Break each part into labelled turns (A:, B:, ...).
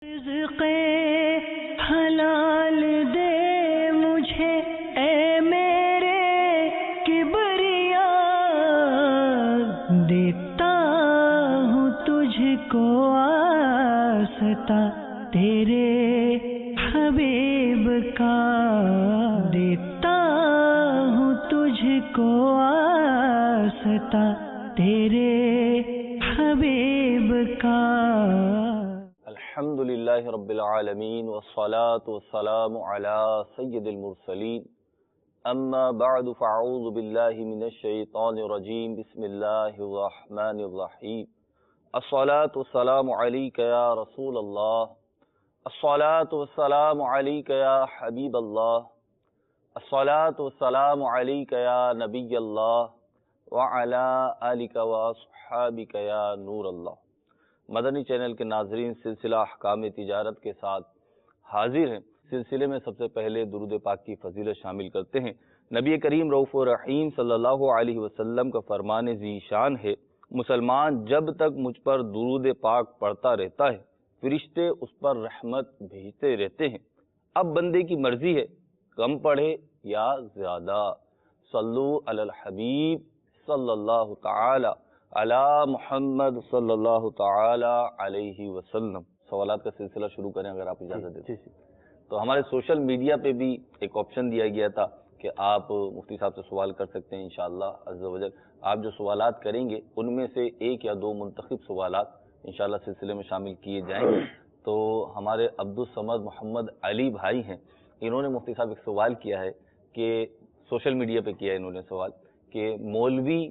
A: رزق حلال دے مجھے اے میرے کبریا، دیتا ہوں تجھ کو آستا تیرے حبیب کا، دیتا ہوں تجھ کو آستا تیرے حبیب کا۔
B: الحمد للہ رب العالمین والصلاة والسلام علی سید المرسلین، اما بعد فاعوذ باللہ من الشیطان الرجیم، بسم اللہ الرحمن الرحیم۔ الصلاة والسلام علیک یا رسول اللہ، الصلاة والسلام علیک یا حبیب اللہ، الصلاة والسلام علیک یا نبی اللہ وعلی آلک واصحابک یا نور اللہ۔ مدنی چینل کے ناظرین، سلسلہ احکام تجارت کے ساتھ حاضر ہیں۔ سلسلے میں سب سے پہلے درود پاک کی فضیلت شامل کرتے ہیں۔ نبی کریم رؤوف رحیم صلی اللہ علیہ وسلم کا فرمان ذی شان ہے، مسلمان جب تک مجھ پر درود پاک پڑھتا رہتا ہے، فرشتے اس پر رحمت بھیجتے رہتے ہیں۔ اب بندے کی مرضی ہے کم پڑھے یا زیادہ۔ صلو علی الحبیب صلی اللہ تعالی علی محمد صلی اللہ تعالی علیہ وسلم۔ سوالات کا سلسلہ شروع کریں اگر آپ اجازت دیتے ہیں۔ تو ہمارے سوشل میڈیا پہ بھی ایک آپشن دیا گیا تھا کہ آپ مفتی صاحب سے سوال کر سکتے ہیں انشاءاللہ عز و جل۔ آپ جو سوالات کریں گے ان میں سے ایک یا دو منتخب سوالات انشاءاللہ سلسلے میں شامل کیے جائیں گے۔ تو ہمارے عبدالصمد محمد علی بھائی ہیں، انہوں نے مفتی صاحب ایک سوال کیا ہے کہ سوشل میڈیا پہ کیا ہے انہوں نے سوال کہ مولوی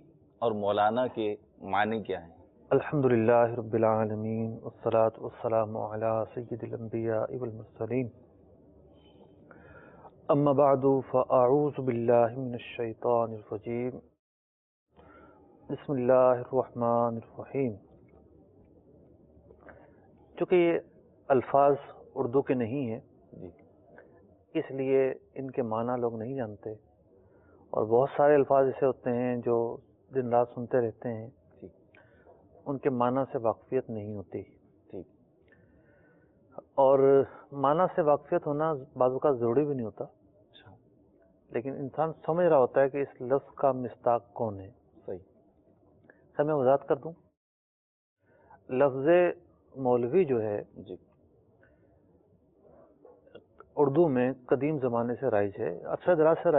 B: اور مولانا کے معنی کیا ہیں؟
C: الحمدللہ رب العالمین والصلاة والسلام علی سید الانبیاء والمرسلین، اما بعد فاعوذ باللہ من الشیطان الرجیم، بسم اللہ الرحمن الرحیم۔ چونکہ یہ الفاظ اردو کے نہیں ہیں اس لیے ان کے معنی لوگ نہیں جانتے، اور بہت سارے الفاظ ایسے ہوتے ہیں جو دن رات سنتے رہتے ہیں، ان کے معنی سے واقفیت نہیں ہوتی، اور معنی سے واقفیت ہونا بعض اوقات ضروری بھی نہیں ہوتا، لیکن انسان سمجھ رہا ہوتا ہے کہ اس لفظ کا مصداق کون ہے۔ سر میں وضاحت کر دوں، لفظ مولوی جو ہے اردو میں قدیم زمانے سے رائج ہے، اکثر دراز سے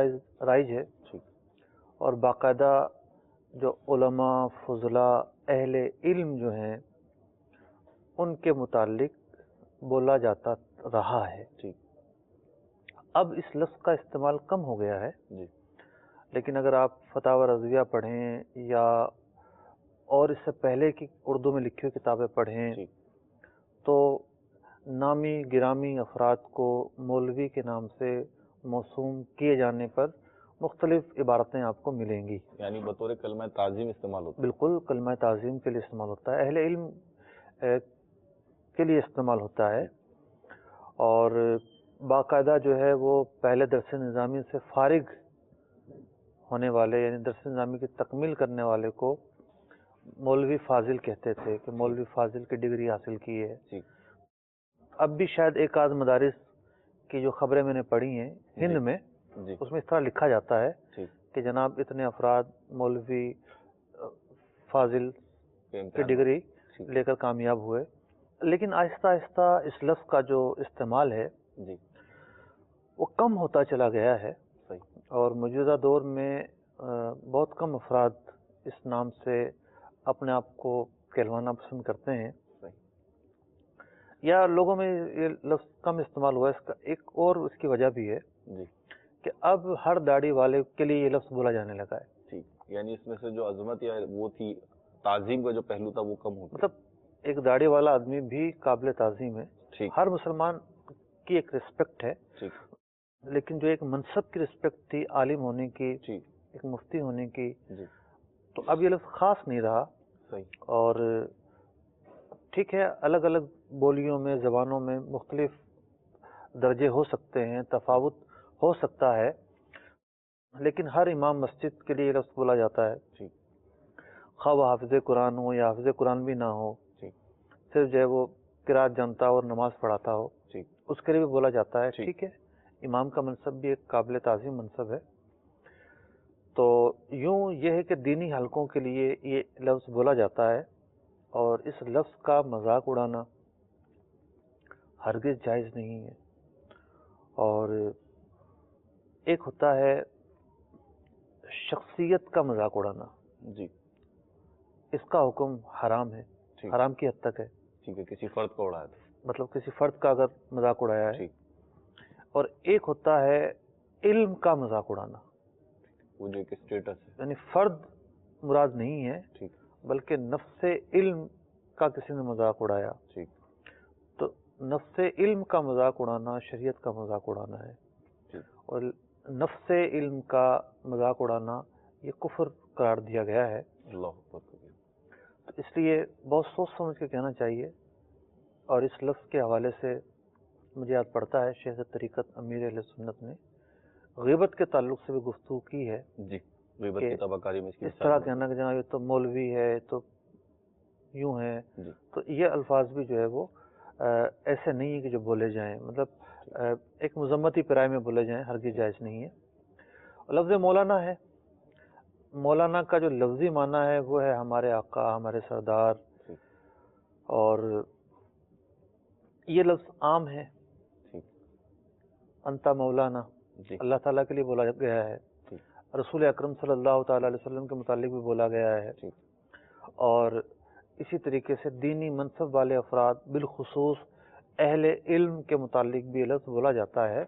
C: رائج ہے، اور باقاعدہ جو علماء فضلاء اہل علم جو ہیں ان کے متعلق بولا جاتا رہا ہے۔ اب اس لفظ کا استعمال کم ہو گیا ہے، لیکن اگر آپ فتاوی رضویہ پڑھیں یا اور اس سے پہلے کی اردو میں لکھی ہوئی کتابیں پڑھیں تو نامی گرامی افراد کو مولوی کے نام سے موسوم کیے جانے پر مختلف عبارتیں آپ کو ملیں گی،
B: یعنی بطور کلمہ تعظیم استعمال ہوتا ہے۔
C: بالکل کلمہ تعظیم کے لیے استعمال ہوتا ہے، اہل علم کے لیے استعمال ہوتا ہے، اور باقاعدہ جو ہے وہ پہلے درس نظامی سے فارغ ہونے والے یعنی درس نظامی کی تکمیل کرنے والے کو مولوی فاضل کہتے تھے کہ مولوی فاضل کی ڈگری حاصل کی ہے۔ اب بھی شاید ایک آدھ مدارس کی جو خبریں میں نے پڑھی ہیں ہند میں، اس میں اس طرح لکھا جاتا ہے کہ جناب اتنے افراد مولوی فاضل کی ڈگری لے کر کامیاب ہوئے، لیکن آہستہ آہستہ اس لفظ کا جو استعمال ہے وہ کم ہوتا چلا گیا ہے، اور موجودہ دور میں بہت کم افراد اس نام سے اپنے آپ کو کہلوانا پسند کرتے ہیں، یا لوگوں میں یہ لفظ کم استعمال ہوا۔ اس کا ایک اور اس کی وجہ بھی ہے کہ اب ہر داڑھی والے کے لیے یہ لفظ بولا جانے لگا ہے،
B: یعنی اس میں سے جو عظمت یا وہ تھی تعظیم کا جو پہلو تھا وہ کم ہو گیا۔
C: مطلب ایک داڑھی والا آدمی بھی قابل تعظیم ہے، ہر مسلمان کی ایک رسپیکٹ ہے، لیکن جو ایک منصب کی رسپیکٹ تھی عالم ہونے کی، ایک مفتی ہونے کی، تو اب یہ لفظ خاص نہیں رہا۔ اور ٹھیک ہے، الگ الگ بولیوں میں زبانوں میں مختلف درجے ہو سکتے ہیں، تفاوت ہو سکتا ہے، لیکن ہر امام مسجد کے لیے یہ لفظ بولا جاتا ہے، خواہ وہ حافظ قرآن ہو یا حافظ قرآن بھی نہ ہو، صرف جو ہے وہ قرات جانتا ہو اور نماز پڑھاتا ہو
B: ٹھیک
C: اس کے لیے بھی بولا جاتا ہے.
B: ٹھیک.
C: ٹھیک ہے, امام کا منصب بھی ایک قابل تعظیم منصب ہے. تو یوں یہ ہے کہ دینی حلقوں کے لیے یہ لفظ بولا جاتا ہے, اور اس لفظ کا مذاق اڑانا ہرگز جائز نہیں ہے. اور ایک ہوتا ہے شخصیت کا مذاق اڑانا,
B: جی
C: اس کا حکم حرام ہے,
B: ٹھیک
C: حرام کی حد تک ہے.
B: ٹھیک ہے, کسی فرد کو اڑایا تھا.
C: مطلب کسی فرد کا اگر مذاق اڑایا ہے.
B: ٹھیک.
C: اور ایک ہوتا ہے علم کا مذاق اڑانا,
B: وہ جو ایک اسٹیٹس ہے.
C: یعنی فرد مراد نہیں ہے
B: ٹھیک
C: بلکہ نفس علم کا کسی نے مذاق اڑایا.
B: ٹھیک.
C: تو نفس علم کا مذاق اڑانا شریعت کا مذاق اڑانا ہے,
B: ٹھیک.
C: اور نفس علم کا مذاق اڑانا یہ کفر قرار دیا گیا ہے.
B: اللہ اکبر.
C: تو اس لیے بہت سوچ سمجھ کے کہنا چاہیے. اور اس لفظ کے حوالے سے مجھے یاد پڑتا ہے شیخ طریقت امیر اہل سنت نے غیبت کے تعلق سے بھی گفتگو کی ہے.
B: جی, غیبت کی تباکاری میں
C: اس طرح کہنا کہ جناب یہ تو مولوی ہے, تو یوں ہے.
B: جی.
C: تو یہ الفاظ بھی جو ہے وہ ایسے نہیں ہے کہ جو بولے جائیں, مطلب ایک مذمتی پیرائے میں بولے جائیں, ہرگز جائز نہیں ہے. لفظ مولانا ہے, مولانا کا جو لفظی معنی ہے وہ ہے ہمارے آقا, ہمارے سردار. اور یہ لفظ عام ہے, انتا مولانا اللہ تعالیٰ کے لیے بولا گیا ہے, رسول اکرم صلی اللہ تعالیٰ علیہ وسلم کے متعلق بھی بولا گیا ہے. اور اسی طریقے سے دینی منصب والے افراد بالخصوص اہل علم کے متعلق بھی یہ لفظ بولا جاتا ہے.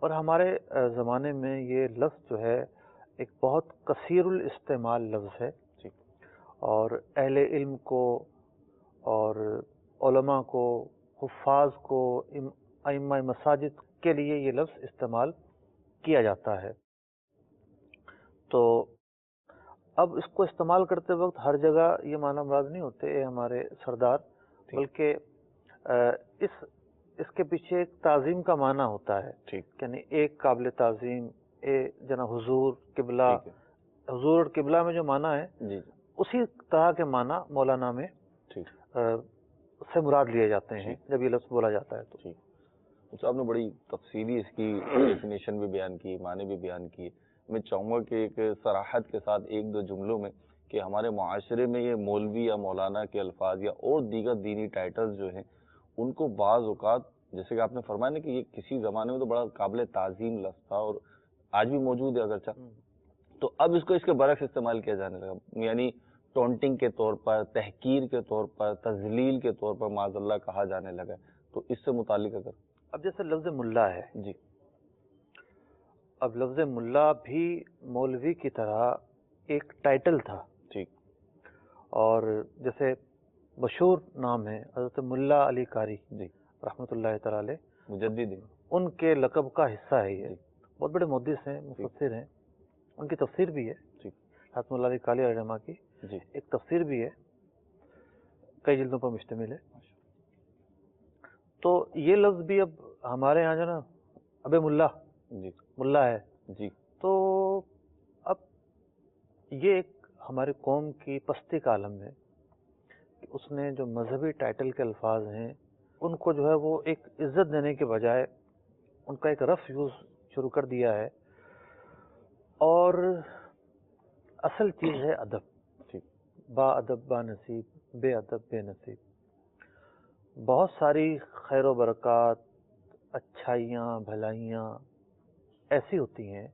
C: اور ہمارے زمانے میں یہ لفظ جو ہے ایک بہت کثیر الاستعمال لفظ ہے, اور اہل علم کو اور علماء کو, حفاظ کو, ائمہ مساجد کے لیے یہ لفظ استعمال کیا جاتا ہے. تو اب اس کو استعمال کرتے وقت ہر جگہ یہ معنی مراد نہیں ہوتے اے ہمارے سردار, بلکہ اس کے پیچھے ایک تعظیم کا معنی ہوتا ہے. یعنی ایک قابل تعظیم, اے جناب حضور قبلہ. حضور اور قبلہ میں جو معنی ہے اسی طرح کے معنی مولانا میں سے مراد لیے جاتے ہیں جب یہ لفظ بولا جاتا ہے. تو
B: آپ نے بڑی تفصیلی اس کی ڈیفینیشن بھی بیان کی, معنی بھی بیان کی. میں چاہوں گا کہ ایک صراحت کے ساتھ ایک دو جملوں میں کہ ہمارے معاشرے میں یہ مولوی یا مولانا کے الفاظ یا اور دیگر دینی ٹائٹلز جو ہیں ان کو بعض اوقات, جیسے کہ آپ نے فرمایا نا کہ یہ کسی زمانے میں تو بڑا قابل تعظیم لفظ تھا اور آج بھی موجود ہے اگرچہ, تو اب اس کو اس کے برعکس استعمال کیا جانے لگا, یعنی ٹونٹنگ کے طور پر, تحقیر کے طور پر, تذلیل کے طور پر معاذ اللہ کہا جانے لگا. تو اس سے متعلق اگر
C: اب جیسے لفظ ملا ہے,
B: جی,
C: اب لفظ ملا بھی مولوی کی طرح ایک ٹائٹل تھا.
B: ٹھیک.
C: اور جیسے مشہور نام ہے حضرت ملا علی قاری
B: جی
C: رحمۃ اللہ تعالی علیہ,
B: مجدد,
C: ان کے لقب کا حصہ ہے یہ. بہت بڑے محدث ہیں, مفسر ہیں, ان کی تفسیر بھی ہے. حضرت ملا علی قاری رحمہ کی ایک تفسیر بھی ہے, کئی جلدوں پر مشتمل ہے. تو یہ لفظ بھی اب ہمارے یہاں جو نا ابے ملا ملا ہے.
B: جی.
C: تو اب یہ ایک ہماری قوم کی پستی کا عالم ہے کہ اس نے جو مذہبی ٹائٹل کے الفاظ ہیں ان کو جو ہے وہ ایک عزت دینے کے بجائے ان کا ایک رف یوز شروع کر دیا ہے. اور اصل چیز ہے ادب. با ادب با نصیب, بے ادب بے نصیب. بہت ساری خیر و برکات, اچھائیاں, بھلائیاں ایسی ہوتی ہیں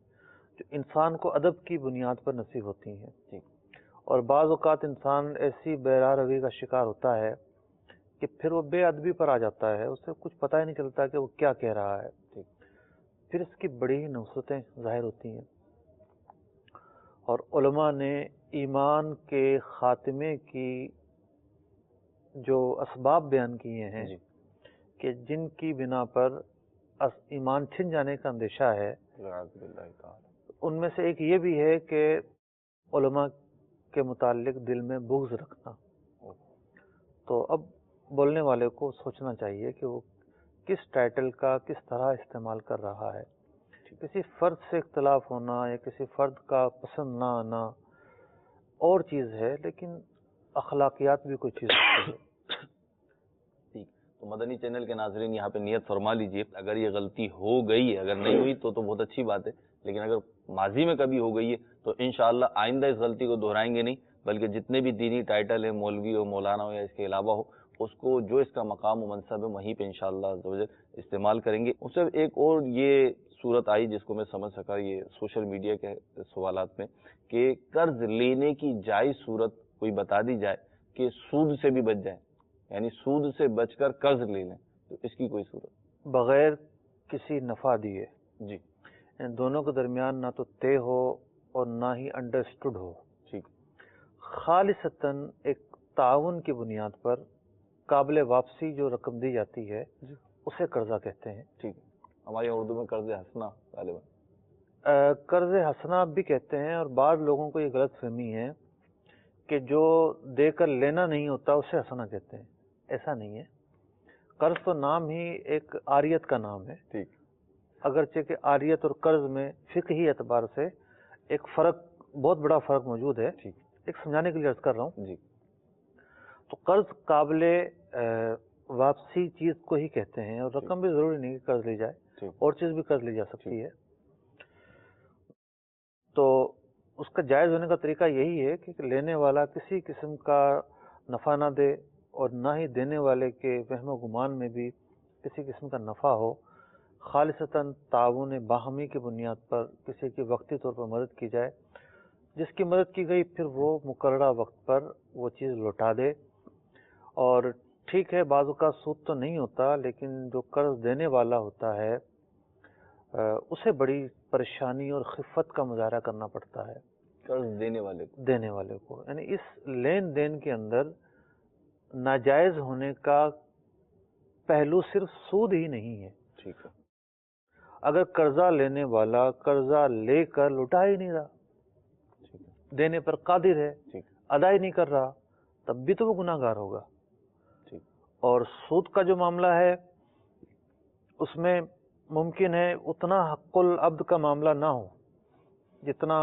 C: جو انسان کو ادب کی بنیاد پر نصیب ہوتی ہیں. اور بعض اوقات انسان ایسی بیراہ روی کا شکار ہوتا ہے کہ پھر وہ بے ادبی پر آ جاتا ہے, اسے کچھ پتہ ہی نہیں چلتا کہ وہ کیا کہہ رہا ہے. پھر اس کی بڑی ہی نصرتیں ظاہر ہوتی ہیں. اور علماء نے ایمان کے خاتمے کی جو اسباب بیان کیے ہیں کہ جن کی بنا پر ایمان چھن جانے کا اندیشہ ہے, ان میں سے ایک یہ بھی ہے کہ علماء کے متعلق دل میں بغض رکھنا. تو اب بولنے والے کو سوچنا چاہیے کہ وہ کس ٹائٹل کا کس طرح استعمال کر رہا ہے. کسی فرد سے اختلاف ہونا یا کسی فرد کا پسند نہ آنا اور چیز ہے, لیکن اخلاقیات بھی کوئی چیز ہوتی ہے.
B: تو مدنی چینل کے ناظرین یہاں پہ نیت فرما لیجئے، اگر یہ غلطی ہو گئی ہے، اگر نہیں ہوئی تو بہت اچھی بات ہے، لیکن اگر ماضی میں کبھی ہو گئی ہے تو انشاءاللہ آئندہ اس غلطی کو دہرائیں گے نہیں، بلکہ جتنے بھی دینی ٹائٹل ہے، مولوی ہو، مولانا ہو یا اس کے علاوہ ہو، اس کو جو اس کا مقام و منصب ہے وہیں پہ انشاءاللہ عز و جل استعمال کریں گے۔ اس سے ایک اور یہ صورت آئی جس کو میں سمجھ سکا یہ سوشل میڈیا کے سوالات میں، کہ قرض لینے کی جائز صورت کوئی بتا دی جائے کہ سود سے بھی بچ جائے، یعنی سود سے بچ کر قرض لے لیں، تو اس کی کوئی صورت؟
C: بغیر کسی نفع دیے،
B: جی
C: ان دونوں کے درمیان نہ تو طے ہو اور نہ ہی انڈرسٹوڈ ہو،
B: ٹھیک،
C: خالصتاً ایک تعاون کی بنیاد پر قابل واپسی جو رقم دی جاتی ہے
B: جی
C: اسے قرضہ کہتے ہیں۔
B: ٹھیک ہے، ہمارے یہاں اردو میں قرض حسنہ غالباً،
C: قرض حسنہ بھی کہتے ہیں، اور بعض لوگوں کو یہ غلط فہمی ہے کہ جو دے کر لینا نہیں ہوتا اسے حسنہ کہتے ہیں، ایسا نہیں ہے۔ قرض تو نام ہی ایک عاریت کا نام ہے،
B: ٹھیک،
C: اگرچہ کہ عاریت اور قرض میں فقہی اعتبار سے ایک فرق، بہت بڑا فرق موجود ہے،
B: ٹھیک،
C: ایک سمجھانے کے لیے عرض کر رہا ہوں۔
B: جی
C: تو قرض قابل واپسی چیز کو ہی کہتے ہیں، اور رقم بھی ضروری نہیں کہ قرض لی جائے،
B: ٹھیک،
C: اور چیز بھی قرض لی جا سکتی ہے۔ تو اس کا جائز ہونے کا طریقہ یہی ہے کہ لینے والا کسی قسم کا نفع نہ دے، اور نہ ہی دینے والے کے وہم و گمان میں بھی کسی قسم کا نفع ہو، خالصتاً تعاون باہمی کی بنیاد پر کسی کی وقتی طور پر مدد کی جائے، جس کی مدد کی گئی پھر وہ مقررہ وقت پر وہ چیز لوٹا دے۔ اور ٹھیک ہے، بعض اوقات سود تو نہیں ہوتا، لیکن جو قرض دینے والا ہوتا ہے اسے بڑی پریشانی اور خفت کا مظاہرہ کرنا پڑتا ہے،
B: قرض دینے والے
C: کو، یعنی اس لین دین کے اندر ناجائز ہونے کا پہلو صرف سود ہی نہیں ہے۔
B: ٹھیک ہے،
C: اگر قرضہ لینے والا قرضہ لے کر لٹا ہی نہیں رہا،
B: ٹھیک ہے،
C: دینے پر قادر ہے،
B: ٹھیک،
C: ادا ہی نہیں کر رہا، تب بھی تو وہ گناہ گار ہوگا۔
B: ٹھیک،
C: اور سود کا جو معاملہ ہے اس میں ممکن ہے اتنا حق العبد کا معاملہ نہ ہو جتنا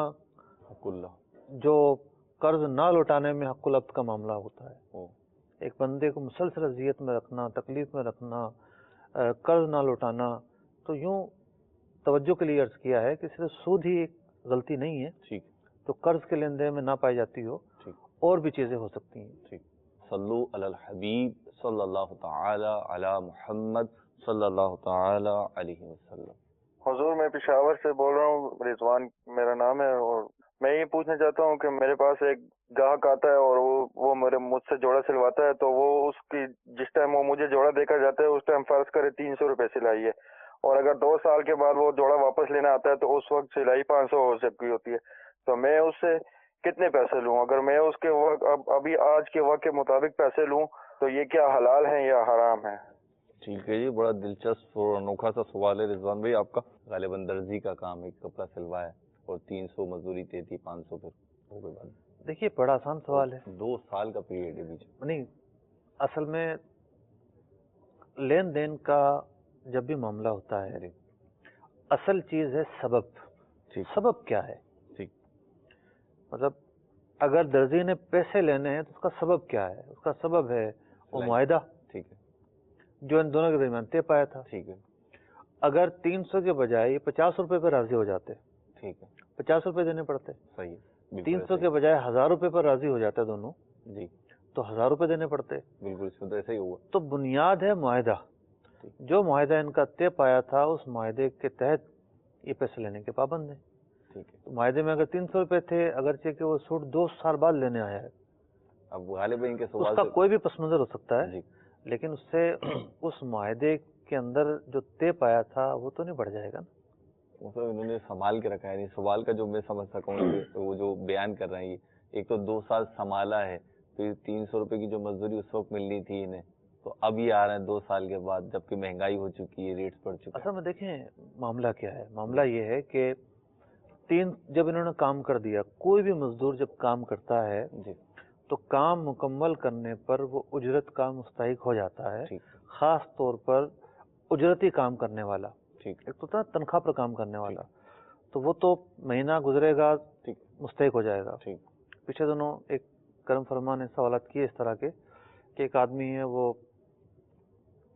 B: حق اللہ،
C: جو قرض نہ لوٹانے میں حق العبد کا معاملہ ہوتا ہے۔
B: او
C: ایک بندے کو مسلسل اذیت میں رکھنا، تکلیف میں رکھنا، قرض نہ لوٹانا، تو یوں توجہ کے لیے عرض کیا ہے کہ صرف سود ہی ایک غلطی نہیں ہے
B: ٹھیک،
C: تو قرض کے لین دین میں نہ پائی جاتی ہو،
B: ٹھیک،
C: اور بھی چیزیں ہو سکتی ہیں۔
B: ٹھیک، صلو علی الحبیب صلی اللہ تعالی علی محمد صلی اللہ تعالی علیہ وسلم۔
D: حضور میں پشاور سے بول رہا ہوں، رضوان میرا نام ہے، اور میں یہ پوچھنا چاہتا ہوں کہ میرے پاس ایک گاہک آتا ہے اور وہ مجھ سے جوڑا سلواتا ہے، تو وہ اس کی جس ٹائم وہ مجھے جوڑا دے کر جاتا ہے اس ٹائم فرض کرے 300 روپے سلائی ہے، اور اگر 2 سال کے بعد وہ جوڑا واپس لینا آتا ہے تو اس وقت سلائی 500 ہو سکتی ہوتی ہے، تو میں اس سے کتنے پیسے لوں؟ اگر میں اس کے وقت ابھی آج کے وقت کے مطابق پیسے لوں تو یہ کیا حلال ہے یا حرام ہے؟
B: ٹھیک ہے جی، بڑا دلچسپ اور انوکھا سا سوال ہے رضوان بھائی آپ کا۔ غالباً درزی کا کام ہے، کپڑا سلوایا اور 300 مزدوری دیتی، 500 پھر ہو گئے بعد۔
C: دیکھیے بڑا آسان سوال ہے،
B: 2 سال کا پیریڈ ہے بیچ میں۔
C: نہیں، اصل میں لین دین کا جب بھی معاملہ ہوتا ہے
B: جی
C: اصل چیز ہے سبب۔
B: ٹھیک،
C: سبب کیا ہے؟
B: ٹھیک،
C: مطلب اگر درزی نے پیسے لینے ہیں تو اس کا سبب کیا ہے؟ اس کا سبب ہے وہ
B: سلائی،
C: معاہدہ
B: ٹھیک ہے،
C: جو ان دونوں کے درمیان طے پایا تھا۔
B: ٹھیک ہے،
C: اگر 300 کے بجائے 50 روپے پر راضی ہو جاتے،
B: ٹھیک ہے،
C: 50 روپے دینے پڑتے،
B: صحیح ہے، بالکل
C: 300
B: ایسا
C: کے بجائے 1000 روپے پر راضی ہو جاتے دونوں،
B: ہی، جی
C: تو 1000 روپے دینے پڑتے۔
B: بالکل، اس میں تو ایسا ہی ہوا۔
C: تو بنیاد ہے معاہدہ، جو معاہدہ ان کا طے پایا تھا اس معاہدے کے تحت یہ پیسے لینے کے پابند ہیں۔
B: ٹھیک ہے،
C: تو معاہدے میں اگر 300 روپے تھے، اگرچہ کہ وہ سوٹ 2 سال بعد لینے آیا ہے،
B: اب غالباً ان کے
C: اس
B: سوال
C: کا
B: سے
C: کوئی بھی پس منظر ہو سکتا ہے،
B: جی
C: لیکن اس سے اس معاہدے کے اندر جو طے پایا تھا وہ تو نہیں بڑھ جائے گا نا۔
B: مطلب انہوں نے سنبھال کے رکھا ہے، نہیں سوال کا جو میں سمجھ سکا ہوں کہ وہ جو بیان کر رہے ہیں، ایک تو 2 سال سنبھالا ہے، پھر 300 روپے کی جو مزدوری اس وقت ملنی تھی انہیں، تو اب یہ آ رہے ہیں 2 سال کے بعد، جبکہ مہنگائی ہو چکی ہے، ریٹس بڑھ چکے
C: اصل میں دیکھیں معاملہ کیا ہے، معاملہ یہ ہے کہ جب انہوں نے کام کر دیا، کوئی بھی مزدور جب کام کرتا ہے
B: ہیں جی
C: تو کام مکمل کرنے پر وہ اجرت کا مستحق ہو جاتا ہے،
B: ٹھیک،
C: خاص طور پر اجرتی کام کرنے والا،
B: ٹھیک،
C: ایک تو تھا تنخواہ پر کام کرنے والا، تو وہ تو مہینہ گزرے گا
B: ٹھیک،
C: مستحق ہو جائے گا۔
B: ٹھیک،
C: پیچھے دونوں ایک کرم فرما نے سوالات کیے اس طرح کے کہ ایک آدمی ہے وہ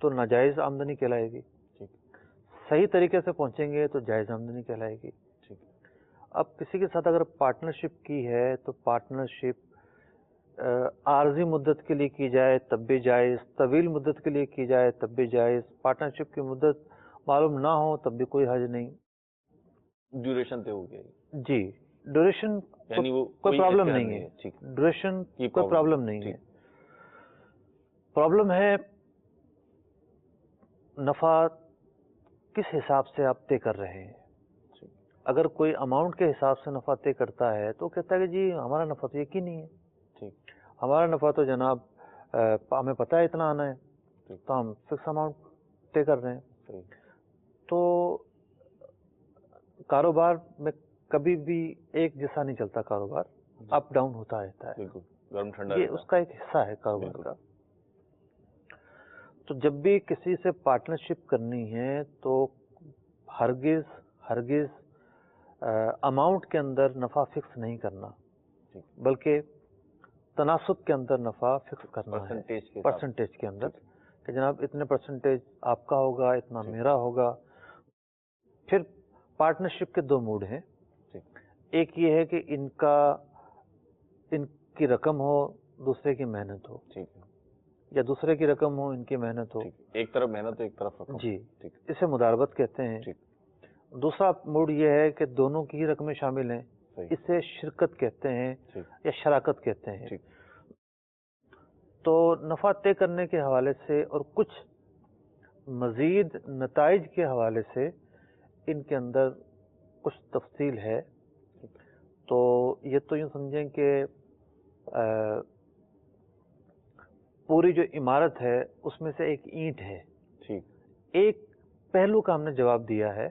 C: تو ناجائز آمدنی کہلائے گی. صحیح طریقے سے پہنچیں گے تو جائز آمدنی کہلائے گی. اب کسی کے ساتھ اگر پارٹنرشپ کی ہے تو پارٹنرشپ عارضی مدت کے لیے کی جائے تب بھی جائز، طویل مدت کے لیے کی جائے تب بھی جائز، پارٹنرشپ کی مدت معلوم نہ ہو تب بھی کوئی حرج نہیں.
B: ڈیوریشن طے ہو گیا
C: جی، ڈیوریشن
B: یعنی وہ
C: کوئی پرابلم نہیں ہے. ڈیوریشن کوئی پرابلم نہیں ہے. پرابلم ہے نفع کس حساب سے آپ طے کر رہے ہیں. اگر کوئی اماؤنٹ کے حساب سے نفع طے کرتا ہے تو کہتا ہے کہ جی ہمارا نفع تو یقینی ہے، ہمارا نفع تو جناب ہمیں پتہ ہے اتنا آنا ہے تو ہم فکس اماؤنٹ طے کر رہے ہیں. تو کاروبار میں کبھی بھی ایک جیسا نہیں چلتا، کاروبار اپ ڈاؤن ہوتا رہتا ہے. یہ اس کا ایک حصہ ہے کاروبار کا. تو جب بھی کسی سے پارٹنرشپ کرنی ہے تو ہرگز اماؤنٹ کے اندر نفع فکس نہیں کرنا، بلکہ تناسب کے اندر نفع فکس کرنا ہے، پرسنٹیج کے اندر، کہ جناب اتنے پرسنٹیج آپ کا ہوگا، اتنا میرا ہوگا. پھر پارٹنرشپ کے دو موڈ ہیں. ایک یہ ہے کہ ان کی رقم ہو، دوسرے کی محنت ہو، یا دوسرے کی رقم ہو، ان کی محنت ہو.
B: ایک طرف محنت ایک طرف رقم.
C: جی، اسے مداربت کہتے ہیں. دوسرا موڈ یہ ہے کہ دونوں کی ہی رقمیں شامل ہیں، اسے شرکت کہتے ہیں یا شراکت کہتے ہیں. تو نفع طے کرنے کے حوالے سے اور کچھ مزید نتائج کے حوالے سے ان کے اندر کچھ تفصیل ہے. تو یہ تو یوں سمجھیں کہ پوری جو عمارت ہے اس میں سے ایک اینٹ ہے. ایک پہلو کا ہم نے جواب دیا ہے.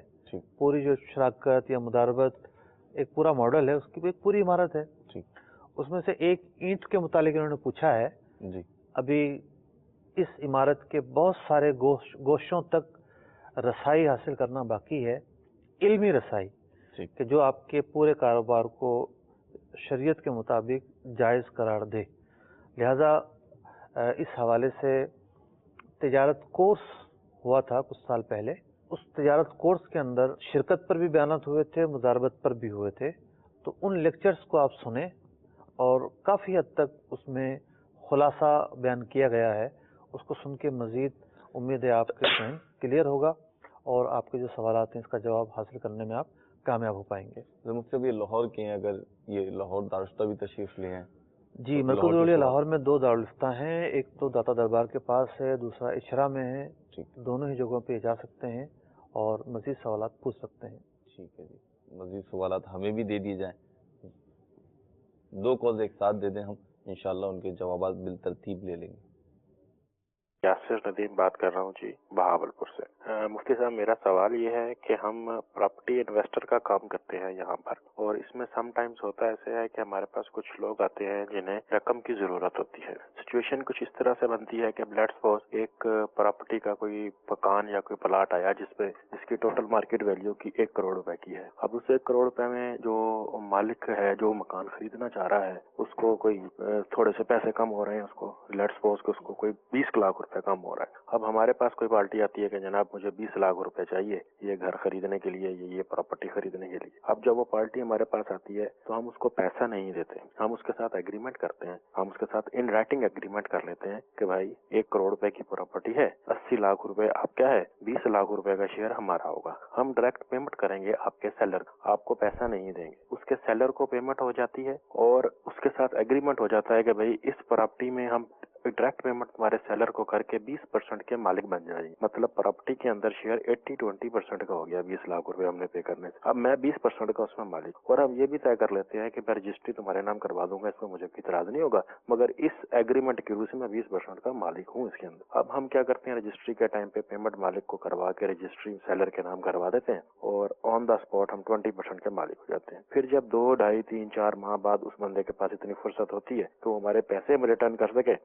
C: پوری جو شراکت یا مداربت ایک پورا ماڈل ہے، اس کی ایک پوری عمارت ہے. اس میں سے ایک اینٹ کے متعلق انہوں نے پوچھا ہے. ابھی اس عمارت کے بہت سارے گوشوں تک رسائی حاصل کرنا باقی ہے، علمی رسائی، کہ جو آپ کے پورے کاروبار کو شریعت کے مطابق جائز قرار دے. لہذا اس حوالے سے تجارت کورس ہوا تھا کچھ سال پہلے. اس تجارت کورس کے اندر شرکت پر بھی بیانات ہوئے تھے، مداربت پر بھی ہوئے تھے. تو ان لیکچرز کو آپ سنیں اور کافی حد تک اس میں خلاصہ بیان کیا گیا ہے. اس کو سن کے مزید امید ہے آپ کے ذہن کلیئر ہوگا اور آپ کے جو سوالات ہیں اس کا جواب حاصل کرنے میں آپ کامیاب ہو پائیں گے.
B: مجھ سے بھی لاہور کے ہیں، اگر یہ لاہور دارالفتہ بھی تشریف لے ہیں.
C: جی، مرکز العلوم لاہور میں 2 دارالفتہ ہیں، ایک تو داتا دربار کے پاس ہے، دوسرا اشرا میں ہے. دونوں ہی جگہوں پہ جا سکتے ہیں اور مزید سوالات پوچھ سکتے ہیں.
B: ٹھیک ہے جی، مزید سوالات ہمیں بھی دے دیے جائیں. 2 کالز ایک ساتھ دے دیں ہم، انشاءاللہ ان کے جوابات بالترتیب لے لیں گے.
E: یاسر ندیم بات کر رہا ہوں جی، بہاولپور سے. مفتی صاحب، میرا سوال یہ ہے کہ ہم پراپرٹی انویسٹر کا کام کرتے ہیں یہاں پر، اور اس میں سم ٹائمز ہوتا ایسے ہے کہ ہمارے پاس کچھ لوگ آتے ہیں جنہیں رقم کی ضرورت ہوتی ہے. سچویشن کچھ اس طرح سے بنتی ہے کہ لیٹس سپوز ایک پراپرٹی کا کوئی مکان یا کوئی پلاٹ آیا جس کی ٹوٹل مارکیٹ ویلیو کی 1 کروڑ روپے کی ہے. اب اس 1 کروڑ روپے میں جو مالک ہے جو مکان خریدنا چاہ رہا ہے اس کو کوئی تھوڑے سے پیسے کم ہو رہے ہیں، اس کو لیٹس سپوز کہ اس کو کوئی 20 لاکھ روپے کم ہو رہا ہے. اب ہمارے پاس کوئی پارٹی آتی ہے کہ جناب مجھے 20 لاکھ روپے چاہیے یہ گھر خریدنے کے لیے، یہ پراپرٹی خریدنے کے لیے. اب جب وہ پارٹی ہمارے پاس آتی ہے تو ہم اس کو پیسہ نہیں دیتے، ہم اس کے ساتھ ایگریمنٹ کرتے ہیں. ہم اس کے ساتھ ان رائٹنگ ایگریمنٹ کر لیتے ہیں کہ بھائی 1 کروڑ روپے کی پراپرٹی ہے، 80 لاکھ روپے آپ کیا ہے، 20 لاکھ روپے کا شیئر ہمارا ہوگا. ہم ڈائریکٹ پیمنٹ کریں گے آپ کے سیلر، آپ کو پیسہ نہیں دیں گے. اس کے سیلر کو پیمنٹ ہو جاتی ہے اور اس کے ساتھ ایگریمنٹ ہو جاتا ہے کہ بھائی اس پراپرٹی میں ہم ڈائریکٹ پیمنٹ تمہارے سیلر کو کر کے 20% کے مالک بن جائے. مطلب پراپرٹی کے اندر شیئر 80-20% کا ہو گیا. 20 لاکھ روپے ہم نے پے کرنے سے اب میں 20% کا اس میں مالک. اور ہم یہ بھی طے کر لیتے ہیں کہ میں رجسٹری تمہارے نام کروا دوں گا، اس میں مجھے کوئی اعتراض نہیں ہوگا، مگر اس ایگریمنٹ کی روح سے میں 20% کا مالک ہوں اس کے اندر. اب ہم کیا کرتے ہیں، رجسٹری کے ٹائم پہ پیمنٹ مالک کو کروا کے رجسٹری سیلر کے نام کروا دیتے ہیں اور آن دا اسپاٹ ہم 20% کے مالک ہو جاتے ہیں. پھر جب 2, 2.5, 3, 4 ماہ بعد اس بندے کے پاس اتنی فرصت ہوتی ہے کہ وہ ہمارے پیسے میں ریٹرن کر سکے